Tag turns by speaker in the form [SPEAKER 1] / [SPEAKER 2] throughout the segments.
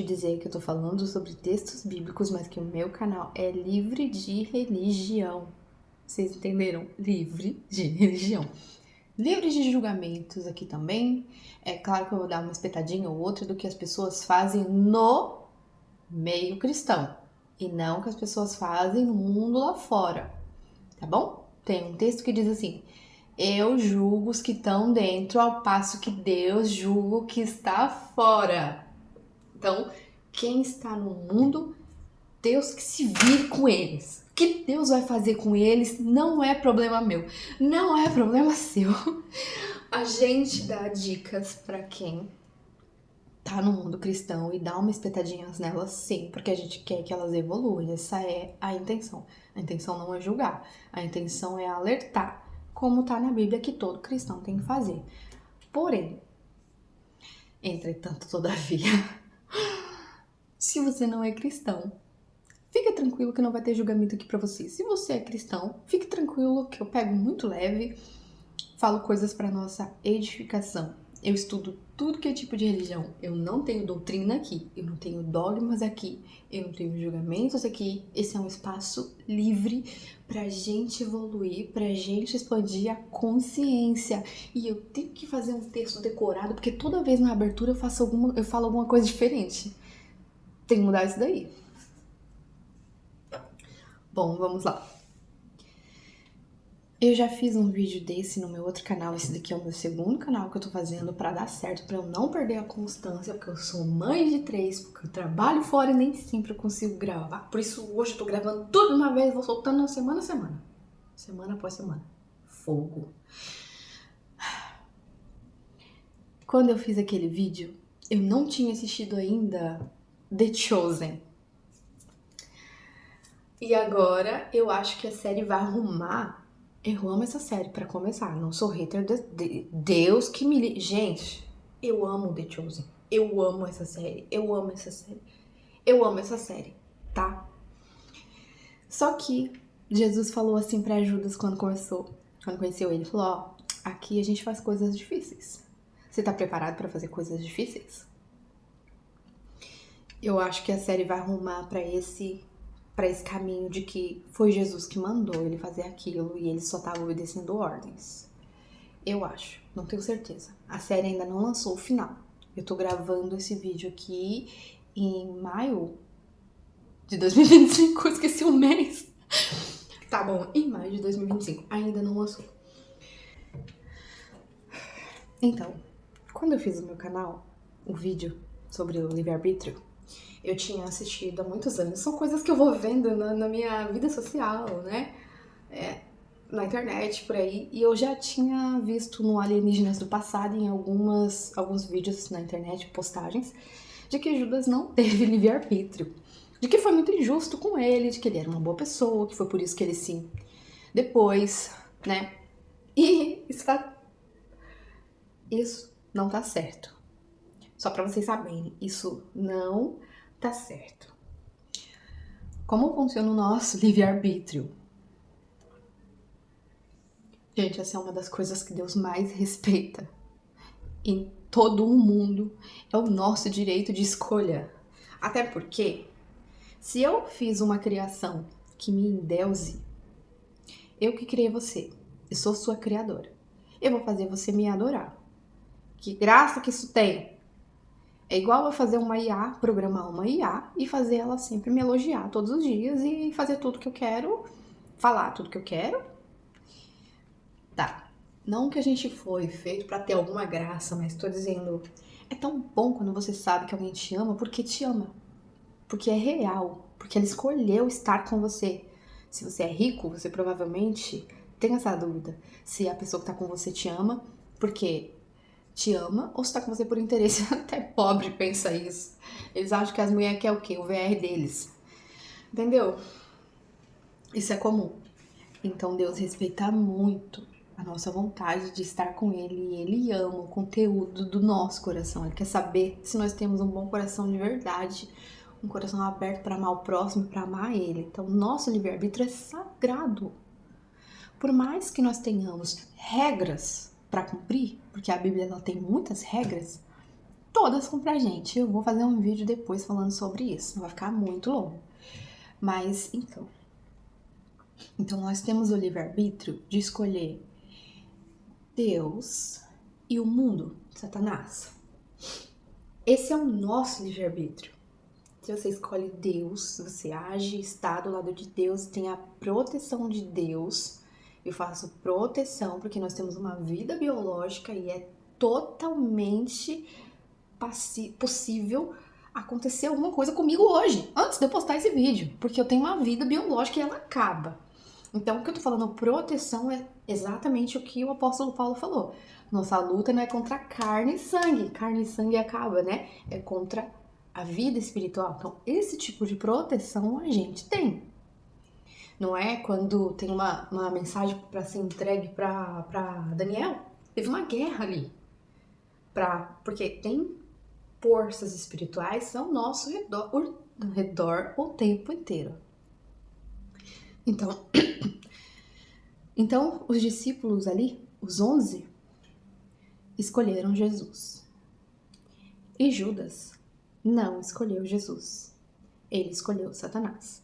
[SPEAKER 1] dizer que eu tô falando sobre textos bíblicos, mas que o meu canal é livre de religião. Vocês entenderam? Livre de religião. Livre de julgamentos aqui também. É claro que eu vou dar uma espetadinha ou outra do que as pessoas fazem no meio cristão. E não que as pessoas fazem no mundo lá fora. Tá bom? Tem um texto que diz assim: eu julgo os que estão dentro, ao passo que Deus julga o que está fora. Então, quem está no mundo, Deus que se vire com eles. O que Deus vai fazer com eles não é problema meu, não é problema seu. A gente dá dicas para quem tá no mundo cristão e dá uma espetadinha nelas, sim, porque a gente quer que elas evoluam. Essa é a intenção. A intenção não é julgar, a intenção é alertar, como tá na Bíblia que todo cristão tem que fazer. Porém, entretanto, todavia, se você não é cristão, fica tranquilo que não vai ter julgamento aqui pra você. Se você é cristão, fique tranquilo que eu pego muito leve, falo coisas para nossa edificação. Eu estudo tudo que é tipo de religião. Eu não tenho doutrina aqui, eu não tenho dogmas aqui, eu não tenho julgamentos aqui. Esse é um espaço livre pra gente evoluir, pra gente expandir a consciência. E eu tenho que fazer um texto decorado, porque toda vez na abertura eu falo alguma coisa diferente. Tem que mudar isso daí. Bom, vamos lá. Eu já fiz um vídeo desse no meu outro canal. Esse daqui é o meu segundo canal que eu tô fazendo pra dar certo, pra eu não perder a constância, porque eu sou mãe de 3, porque eu trabalho fora e nem sempre eu consigo gravar. Por isso hoje eu tô gravando tudo de uma vez, vou soltando semana a semana. Semana após semana. Fogo. Quando eu fiz aquele vídeo, eu não tinha assistido ainda The Chosen. E agora eu acho que a série vai arrumar. Eu amo essa série pra começar. Não sou hater de Deus que me. Gente, eu amo The Chosen. Eu amo essa série. Eu amo essa série. Eu amo essa série, tá? Só que Jesus falou assim pra Judas quando conheceu ele, falou: ó, aqui a gente faz coisas difíceis. Você tá preparado pra fazer coisas difíceis? Eu acho que a série vai arrumar pra esse caminho de que foi Jesus que mandou ele fazer aquilo e ele só estava obedecendo ordens. Eu acho, não tenho certeza. A série ainda não lançou o final. Eu tô gravando esse vídeo aqui em maio de 2025, eu esqueci o mês. Tá bom, em maio de 2025, ainda não lançou. Então, quando eu fiz o meu canal, o vídeo sobre o livre-arbítrio, eu tinha assistido há muitos anos. São coisas que eu vou vendo na minha vida social, né? Na internet, por aí. E eu já tinha visto no Alienígenas do Passado, em alguns vídeos na internet, postagens, de que Judas não teve livre-arbítrio. De que foi muito injusto com ele, de que ele era uma boa pessoa, que foi por isso que ele sim. Depois, né? E isso não tá certo. Só pra vocês saberem, isso não tá certo. Como funciona o nosso livre-arbítrio? Gente, essa é uma das coisas que Deus mais respeita em todo o mundo. É o nosso direito de escolha. Até porque, se eu fiz uma criação que me endeuse, eu que criei você, eu sou sua criadora. Eu vou fazer você me adorar. Que graça que isso tem! É igual eu fazer uma IA, programar uma IA e fazer ela sempre me elogiar todos os dias e fazer tudo que eu quero, falar tudo que eu quero. Tá. Não que a gente foi feito pra ter alguma graça, mas tô dizendo, é tão bom quando você sabe que alguém te ama porque te ama. Porque é real, porque ela escolheu estar com você. Se você é rico, você provavelmente tem essa dúvida. Se a pessoa que tá com você te ama, porque te ama, ou se tá com você por interesse. Até pobre pensa isso. Eles acham que as mulheres querem o quê? O VR deles. Entendeu? Isso é comum. Então Deus respeita muito a nossa vontade de estar com Ele. E Ele ama o conteúdo do nosso coração. Ele quer saber se nós temos um bom coração de verdade, um coração aberto para amar o próximo, para amar Ele. Então nosso livre-arbítrio é sagrado. Por mais que nós tenhamos regras para cumprir, porque a Bíblia ela tem muitas regras, todas contra a gente. Eu vou fazer um vídeo depois falando sobre isso, não vai ficar muito longo. Mas, então nós temos o livre-arbítrio de escolher Deus e o mundo, Satanás. Esse é o nosso livre-arbítrio. Se você escolhe Deus, você age, está do lado de Deus, tem a proteção de Deus. Eu faço proteção porque nós temos uma vida biológica e é totalmente possível acontecer alguma coisa comigo hoje, antes de eu postar esse vídeo, porque eu tenho uma vida biológica e ela acaba. Então, o que eu tô falando, proteção, é exatamente o que o apóstolo Paulo falou. Nossa luta não é contra carne e sangue acaba, né? É contra a vida espiritual. Então, esse tipo de proteção a gente tem. Não é quando tem uma mensagem para ser entregue para Daniel? Teve uma guerra ali. Porque tem forças espirituais ao nosso redor o tempo inteiro. Então, os discípulos ali, os 11, escolheram Jesus. E Judas não escolheu Jesus. Ele escolheu Satanás.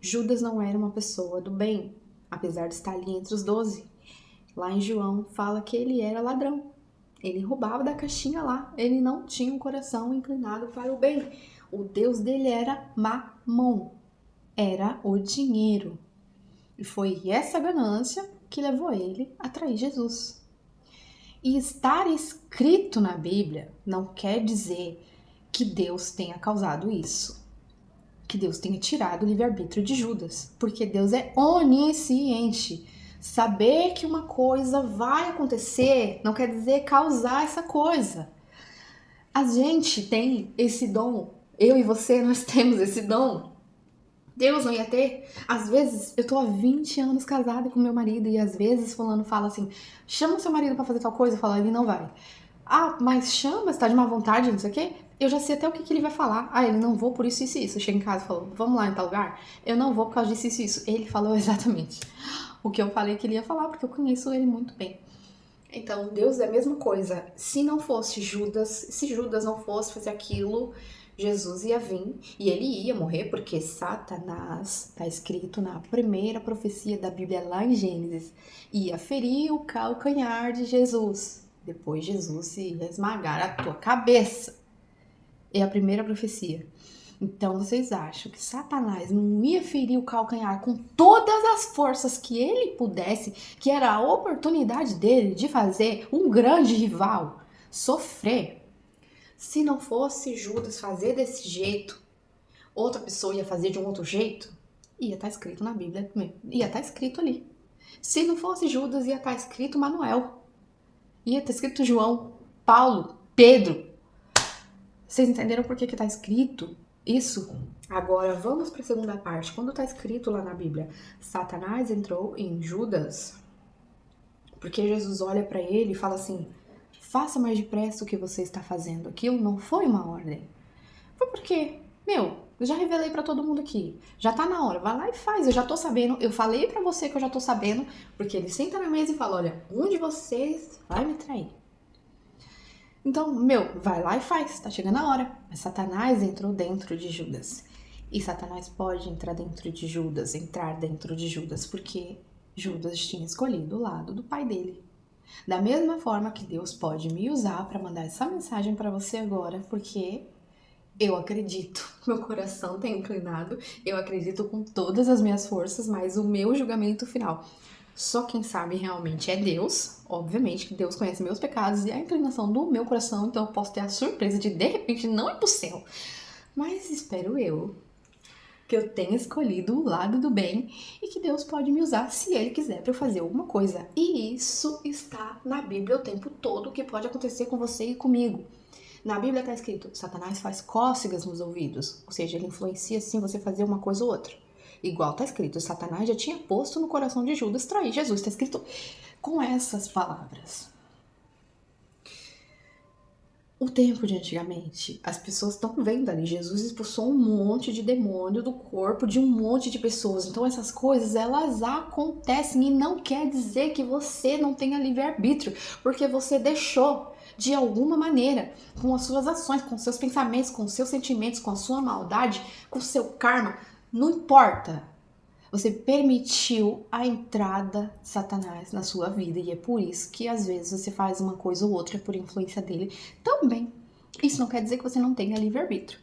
[SPEAKER 1] Judas não era uma pessoa do bem, apesar de estar ali entre os 12. Lá em João fala que ele era ladrão. Ele roubava da caixinha lá. Ele não tinha um coração inclinado para o bem. O Deus dele era Mamon. Era o dinheiro. E foi essa ganância que levou ele a trair Jesus. E estar escrito na Bíblia não quer dizer que Deus tenha causado isso. Que Deus tenha tirado o livre-arbítrio de Judas. Porque Deus é onisciente. Saber que uma coisa vai acontecer não quer dizer causar essa coisa. A gente tem esse dom. Eu e você, nós temos esse dom. Deus não ia ter. Às vezes, eu tô há 20 anos casada com meu marido e às vezes fulano fala assim, chama seu marido pra fazer tal coisa, eu falo, ele não vai. Ah, mas chama, você tá de má vontade, não sei o quê. Eu já sei até o que ele vai falar. Ah, ele não vou por isso, isso e isso. Eu chego em casa e falo, vamos lá em tal lugar? Eu não vou por causa disso, isso e isso. Ele falou exatamente o que eu falei que ele ia falar, porque eu conheço ele muito bem. Então, Deus é a mesma coisa. Se não fosse Judas, se Judas não fosse fazer aquilo, Jesus ia vir e ele ia morrer, porque Satanás, está escrito na primeira profecia da Bíblia lá em Gênesis, ia ferir o calcanhar de Jesus. Depois Jesus ia esmagar a tua cabeça. É a primeira profecia. Então vocês acham que Satanás não ia ferir o calcanhar com todas as forças que ele pudesse, que era a oportunidade dele de fazer um grande rival sofrer? Se não fosse Judas fazer desse jeito, outra pessoa ia fazer de um outro jeito? Ia estar escrito na Bíblia, ia estar escrito ali. Se não fosse Judas, ia estar escrito Manuel. Ia estar escrito João, Paulo, Pedro. Vocês entenderam por que está escrito isso? Agora vamos para a segunda parte. Quando está escrito lá na Bíblia, Satanás entrou em Judas, porque Jesus olha para ele e fala assim, faça mais depressa o que você está fazendo. Aquilo não foi uma ordem. Foi porque, eu já revelei para todo mundo aqui. Já tá na hora, vai lá e faz. Eu já tô sabendo, eu falei para você que eu já tô sabendo, porque ele senta na mesa e fala, olha, um de vocês vai me trair. Então, vai lá e faz, tá chegando a hora. Mas Satanás entrou dentro de Judas. E Satanás pode entrar dentro de Judas, porque Judas tinha escolhido o lado do pai dele. Da mesma forma que Deus pode me usar para mandar essa mensagem para você agora, porque eu acredito, meu coração tá inclinado, eu acredito com todas as minhas forças, mas o meu julgamento final, só quem sabe realmente é Deus. Obviamente que Deus conhece meus pecados e a inclinação do meu coração, então eu posso ter a surpresa de repente não ir pro céu. Mas espero eu que eu tenha escolhido o lado do bem e que Deus pode me usar se Ele quiser para eu fazer alguma coisa. E isso está na Bíblia o tempo todo, o que pode acontecer com você e comigo. Na Bíblia está escrito, Satanás faz cócegas nos ouvidos, ou seja, ele influencia sim você fazer uma coisa ou outra. Igual está escrito, Satanás já tinha posto no coração de Judas trair Jesus, está escrito com essas palavras. O tempo de antigamente, as pessoas estão vendo ali, Jesus expulsou um monte de demônio do corpo de um monte de pessoas. Então essas coisas, elas acontecem e não quer dizer que você não tenha livre-arbítrio, porque você deixou. de alguma maneira, com as suas ações, com os seus pensamentos, com os seus sentimentos, com a sua maldade, com o seu karma, não importa. Você permitiu a entrada de Satanás na sua vida e é por isso que às vezes você faz uma coisa ou outra por influência dele também. Isso não quer dizer que você não tenha livre-arbítrio.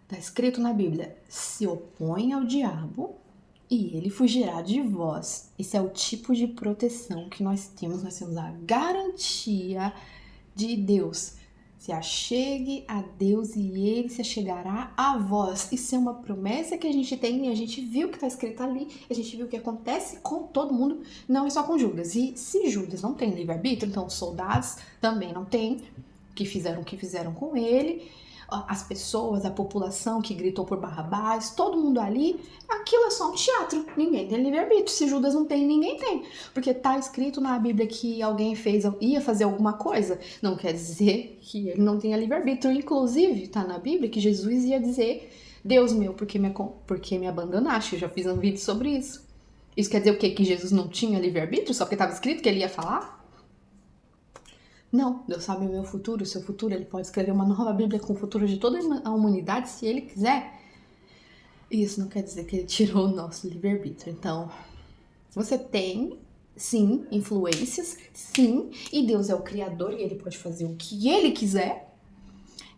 [SPEAKER 1] Está escrito na Bíblia, se opõe ao diabo e ele fugirá de vós. Esse é o tipo de proteção que nós temos a garantia de Deus. Se achegue a Deus e ele se achegará a vós. Isso é uma promessa que a gente tem e a gente viu que está escrito ali, a gente viu que acontece com todo mundo, não é só com Judas. E se Judas não tem livre-arbítrio, então os soldados também não têm, que fizeram o que fizeram com ele, as pessoas, a população que gritou por Barrabás, todo mundo ali, aquilo é só um teatro, ninguém tem livre-arbítrio. Se Judas não tem, ninguém tem, porque tá escrito na Bíblia que alguém ia fazer alguma coisa, não quer dizer que ele não tenha livre-arbítrio. Inclusive, tá na Bíblia que Jesus ia dizer, Deus meu, por que me abandonaste? Eu já fiz um vídeo sobre isso. Isso quer dizer o quê? Que Jesus não tinha livre-arbítrio só porque estava escrito que ele ia falar? Não, Deus sabe o meu futuro, o seu futuro. Ele pode escrever uma nova Bíblia com o futuro de toda a humanidade se ele quiser. E isso não quer dizer que ele tirou o nosso livre-arbítrio. Então, você tem, sim, influências, sim, e Deus é o Criador e ele pode fazer o que ele quiser.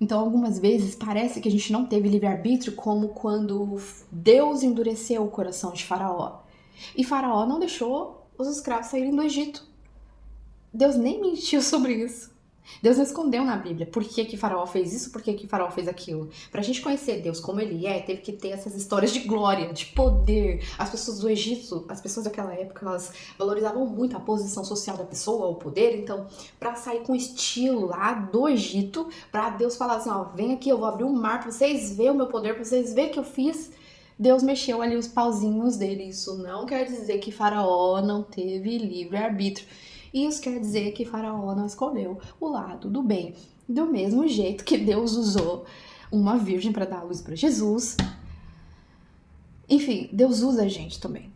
[SPEAKER 1] Então, algumas vezes parece que a gente não teve livre-arbítrio, como quando Deus endureceu o coração de Faraó. E Faraó não deixou os escravos saírem do Egito. Deus nem mentiu sobre isso. Deus não escondeu na Bíblia por que Faraó fez isso, por que Faraó fez aquilo. Pra gente conhecer Deus como ele é, teve que ter essas histórias de glória, de poder. As pessoas do Egito, as pessoas daquela época, elas valorizavam muito a posição social da pessoa, o poder. Então, pra sair com estilo lá do Egito, pra Deus falar assim, ó, vem aqui, eu vou abrir um mar pra vocês verem o meu poder, pra vocês verem o que eu fiz. Deus mexeu ali os pauzinhos dele. Isso não quer dizer que Faraó não teve livre-arbítrio. Isso quer dizer que Faraó não escolheu o lado do bem. Do mesmo jeito que Deus usou uma virgem para dar a luz para Jesus. Enfim, Deus usa a gente também.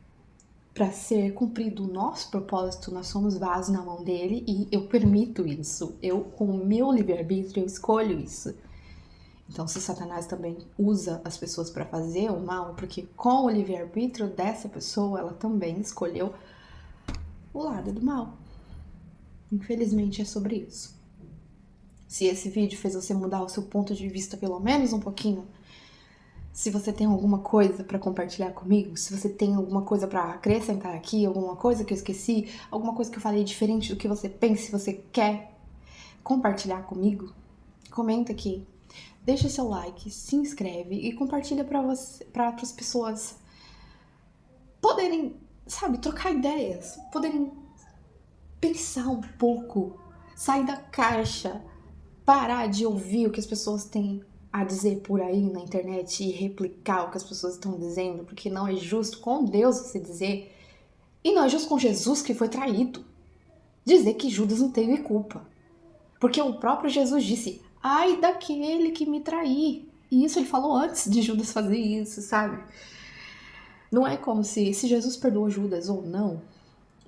[SPEAKER 1] Para ser cumprido o nosso propósito, nós somos vasos na mão dele e eu permito isso. Eu, com o meu livre-arbítrio, eu escolho isso. Então, se Satanás também usa as pessoas para fazer o mal, porque com o livre-arbítrio dessa pessoa, ela também escolheu o lado do mal. Infelizmente é sobre isso. Se esse vídeo fez você mudar o seu ponto de vista pelo menos um pouquinho, se você tem alguma coisa para compartilhar comigo, se você tem alguma coisa para acrescentar aqui, alguma coisa que eu esqueci, alguma coisa que eu falei diferente do que você pensa, se você quer compartilhar comigo, comenta aqui. Deixa seu like, se inscreve e compartilha para as pessoas poderem, sabe, trocar ideias, poderem pensar um pouco, sair da caixa, parar de ouvir o que as pessoas têm a dizer por aí na internet e replicar o que as pessoas estão dizendo, porque não é justo com Deus você dizer, e não é justo com Jesus que foi traído, dizer que Judas não teve culpa. Porque o próprio Jesus disse, ai daquele que me trair. E isso ele falou antes de Judas fazer isso, sabe? Não é como se Jesus perdoou Judas ou não,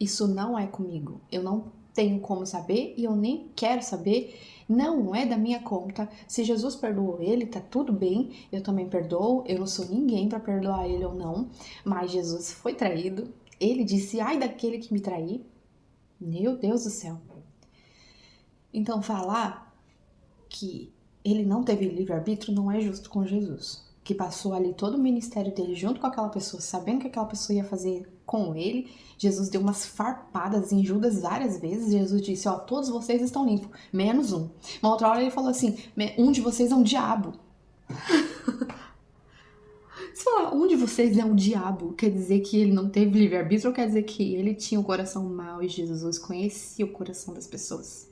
[SPEAKER 1] isso não é comigo. Eu não tenho como saber e eu nem quero saber. Não é da minha conta. Se Jesus perdoou ele, tá tudo bem. Eu também perdoo. Eu não sou ninguém para perdoar ele ou não. Mas Jesus foi traído. Ele disse, ai daquele que me trair. Meu Deus do céu. Então falar que ele não teve livre-arbítrio não é justo com Jesus. Que passou ali todo o ministério dele junto com aquela pessoa, sabendo que aquela pessoa ia fazer com ele. Jesus deu umas farpadas em Judas várias vezes. Jesus disse, ó, todos vocês estão limpos, menos um. Uma outra hora ele falou assim, um de vocês é um diabo. Se falar um de vocês é um diabo, quer dizer que ele não teve livre-arbítrio ou quer dizer que ele tinha um coração mau e Jesus conhecia o coração das pessoas?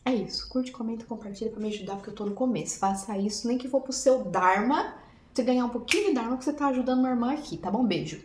[SPEAKER 1] É isso. Curte, comenta, compartilha pra me ajudar, porque eu tô no começo. Faça isso, nem que for pro seu Dharma, você ganhar um pouquinho de Dharma, que você tá ajudando uma irmã aqui, tá bom? Beijo.